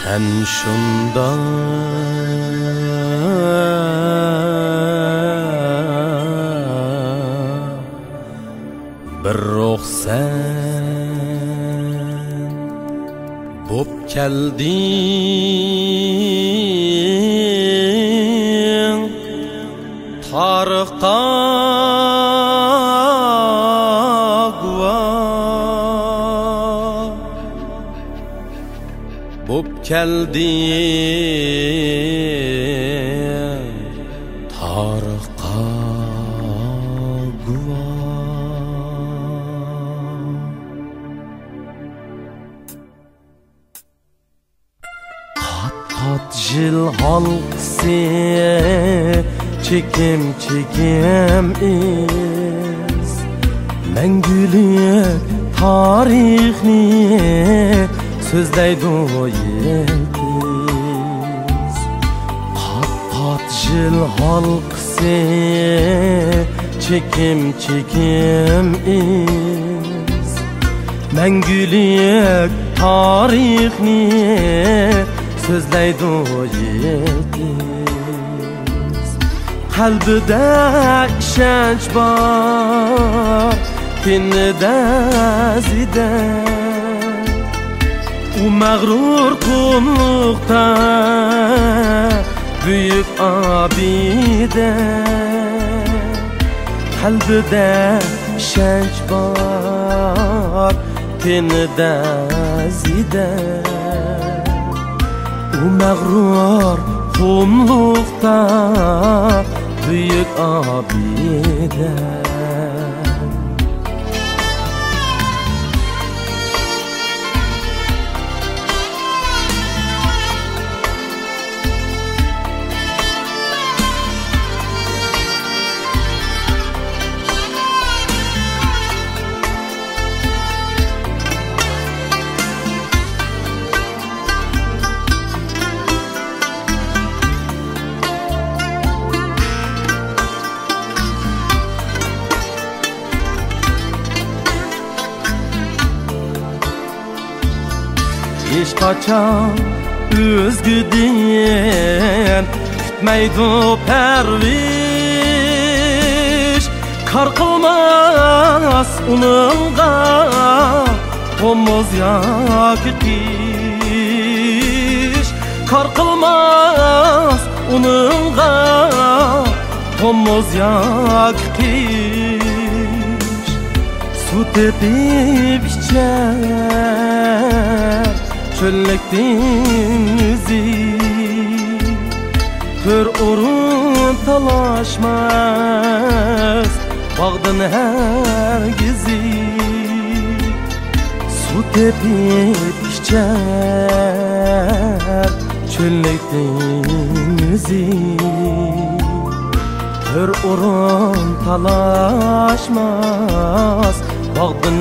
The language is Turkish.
Sen şunda bir ruh sen bo'p kelding tarixqa guvoh bo'p kelding tarixqa Qat jil halqisi çekim iz Мәңгүлік tarixni so'zlaydi yeltiz Qat jil halqisi çekim iz Мәңгүлік tarixni so'zlaydi yeltiz Qalbida ishonch bor Tinida zida U mag'rur qumluqda Buyuk abida Qalbida ishonch bor Tinida zida U mag'rur qumluqda Buyuk abida Hiç kaçan üzgüden Kütmeydi perviş Kar kılmaz onunla Tomuz yakı kiş Kar kılmaz onunla Tomuz yakı kiş Su tepip içer Çöllek denizi Kör orun talaşmaz Bağdın hergizi Su tepip içer Çöllek denizi Kör orun talaşmaz Bağdın